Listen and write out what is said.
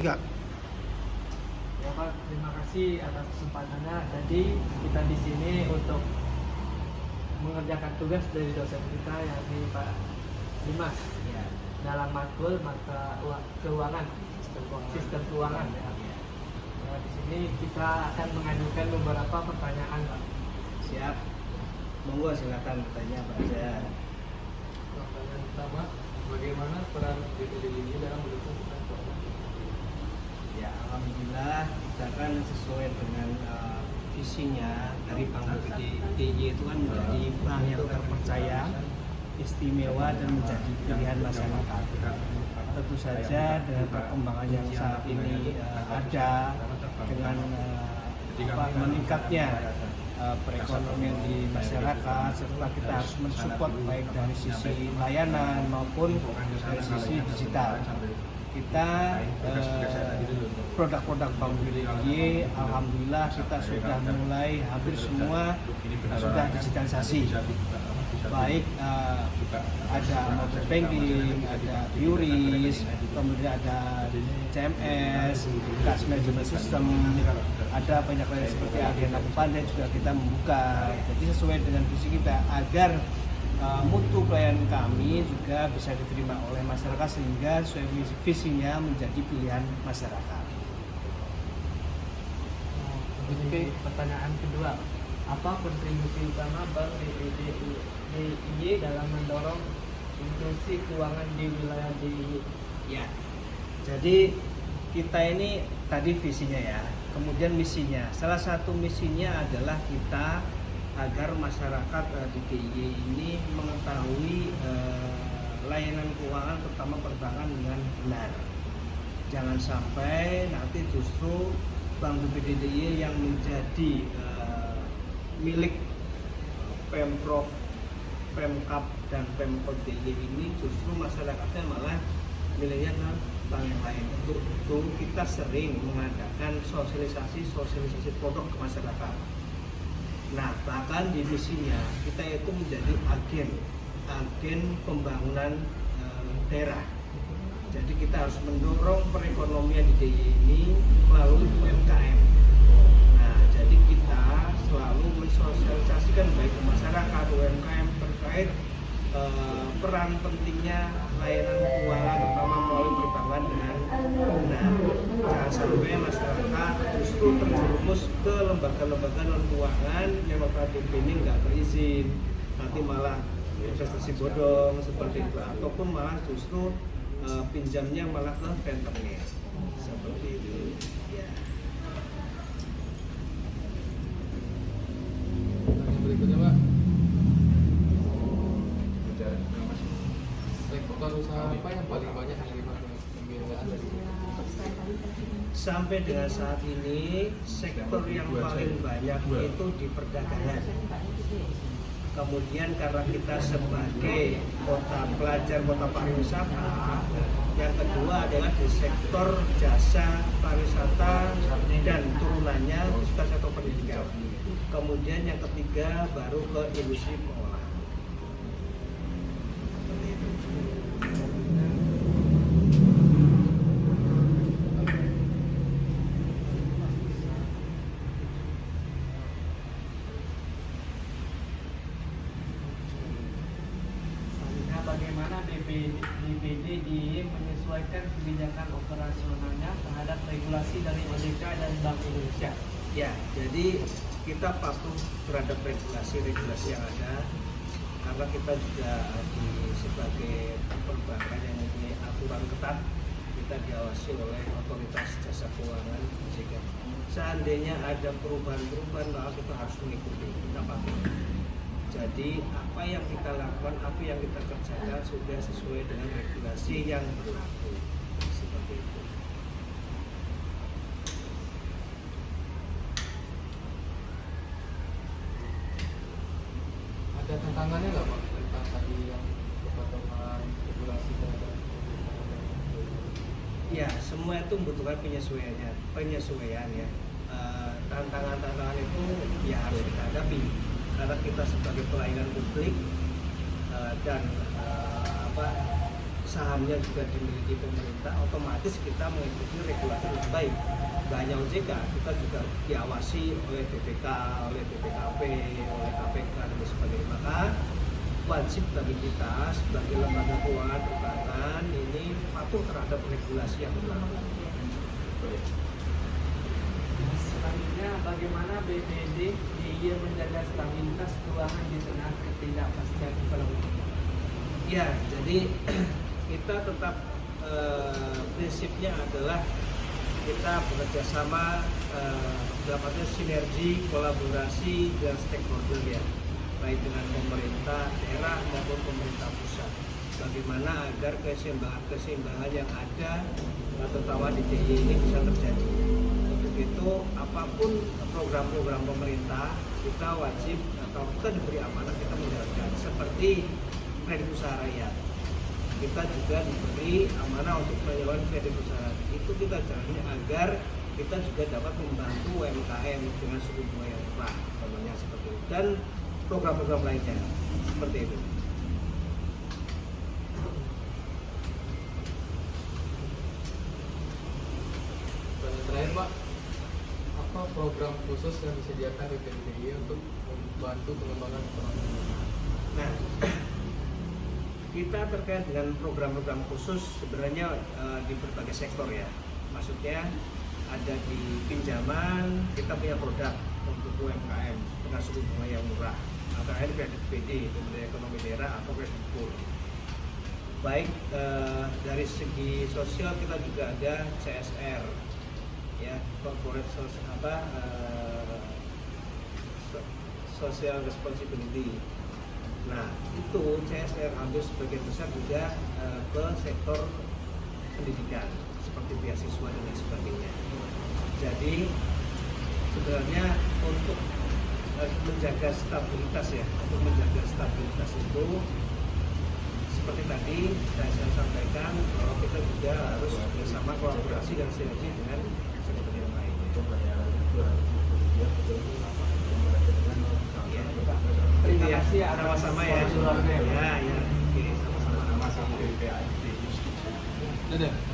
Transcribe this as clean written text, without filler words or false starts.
Enggak. Ya Pak, terima kasih atas kesempatannya. Jadi kita di sini untuk mengerjakan tugas dari dosen kita yakni Pak Dimas Ya. dalam matkul mata keuangan, sistem keuangan ya. Nah, di sini kita akan mengajukan beberapa pertanyaan Pak. Siap. Monggo silakan bertanya Pak Azhar. Pertanyaan pertama, bagaimana peran BPDI dalam mendukung sistem keuangan? Ya, alhamdulillah kita kan sesuai dengan visinya dari Bank BPDI itu kan menjadi bank yang terpercaya, istimewa dan menjadi pilihan masyarakat. Tentu saja dengan perkembangan yang saat ini ada dengan meningkatnya perekonomian di masyarakat, serta kita harus mensupport baik dari sisi layanan maupun dari sisi digital. Kita produk-produk Bank BPDI, alhamdulillah kita sudah mulai hampir semua sudah digitalisasi. Baik ada mobile banking, ada QRIS, kemudian ada CMS, cash management system, ada banyak lain seperti Agenda Pandai juga kita membuka. Jadi sesuai dengan visi kita agar mutu pelayanan kami juga bisa diterima oleh masyarakat sehingga sesuai visinya menjadi pilihan masyarakat. Oke, pertanyaan kedua, apa kontribusi utama Bank BPDI dalam mendorong inklusi keuangan di wilayah DIY? Ya, jadi kita ini tadi visinya ya, kemudian misinya. Salah satu misinya adalah kita agar masyarakat di DIY ini mengetahui layanan keuangan terutama perbankan dengan benar. Jangan sampai nanti justru Bank BPDI yang menjadi milik Pemprov, Pemkab dan Pemkot DIY ini justru masyarakatnya malah miliknya ke bank yang lain. Untuk itu kita sering mengadakan sosialisasi produk ke masyarakat. Nah, bahkan di misinya kita itu menjadi agen pembangunan daerah. Jadi kita harus mendorong perekonomian di DIY ini melalui UMKM. Nah, jadi kita selalu mensosialisasikan baik ke masyarakat, UMKM terkait peran pentingnya layanan keuangan terutama melalui perbankan dengan benar. Jangan sampai masyarakat justru terjerumus ke lembaga-lembaga non keuangan yang notabene ini nggak berizin, nanti malah investasi bodong seperti itu, ataupun malah justru pinjamnya malah ke rentenir seperti itu. Ya. Pertanyaan berikutnya Pak, sektor usaha apa yang paling banyak menerima pembiayaan dari Sampai dengan saat ini sektor yang paling banyak itu di perdagangan. Kemudian karena kita sebagai kota pelajar, kota pariwisata, yang kedua adalah di sektor jasa pariwisata dan turunannya juga sektor pendidikan. Kemudian yang ketiga baru ke industri pengolahan. Bagaimana BPDI menyesuaikan kebijakan operasionalnya terhadap regulasi dari OJK dan Bank Indonesia? Ya, jadi kita patuh terhadap regulasi yang ada karena kita juga sebagai perbankan yang mempunyai aturan ketat, kita diawasi oleh otoritas jasa keuangan OJK. Seandainya ada perubahan-perubahan maka kita harus mengikuti, kita patuh. Jadi apa yang kita lakukan, apa yang kita kerjakan sudah sesuai dengan regulasi yang berlaku. Seperti itu. Ada tantangannya nggak Pak tentang tadi yang kepotongan regulasi terhadap Ya, semua itu membutuhkan penyesuaian ya. Tantangan-tantangan itu ya harus kita hadapi karena kita sebagai pelayanan publik dan sahamnya juga dimiliki pemerintah, otomatis kita mengikuti regulasi yang baik. Gak hanya OJK, kita juga diawasi oleh BPK, oleh BPKP, oleh KPK dan sebagainya. Maka wajib bagi kita sebagai lembaga keuangan perbankan ini patuh terhadap regulasi yang berlaku. Selanjutnya, bagaimana BPD DIY menjaga stabilitas keuangan di tengah ketidakpastian ekonomi? Ya, jadi kita tetap prinsipnya adalah kita bekerja sama dalam arti sinergi, kolaborasi dengan stakeholder ya, baik dengan pemerintah daerah maupun pemerintah pusat. Bagaimana agar keseimbangan yang ada terutama di DIY ini bisa terjadi. Untuk itu apapun program-program pemerintah kita wajib atau kita diberi amanah kita menjalankan, seperti kredit usaha rakyat. Kita juga diberi amanah untuk penyaluran kredit usaha. Itu kita jalani agar kita juga dapat membantu UMKM dengan suku bunga yang murah, contohnya seperti itu, dan program-program lainnya seperti itu. Terakhir Pak, apa program khusus yang disediakan BPD DIY untuk membantu pengembangan ekonomi? Nah, kita terkait dengan program-program khusus sebenarnya di berbagai sektor ya. Maksudnya ada di pinjaman, kita punya produk untuk UMKM dengan suku bunga yang murah. Terakhir kredit PD, Pemulihan Ekonomi Daerah atau kredit pool. Baik dari segi sosial kita juga ada CSR, ya, corporate social responsibility. Nah, itu CSR hampir sebagian besar juga ke sektor pendidikan seperti beasiswa dan lain sebagainya. Jadi sebenarnya untuk menjaga stabilitas ya, untuk menjaga stabilitas itu seperti tadi saya sampaikan bahwa kita juga harus bersama kolaborasi dan sinergi dengan sektor yang lain. Terima kasih ya, sama-sama ya. Ya, ya. Oke, sama-sama. Dadah.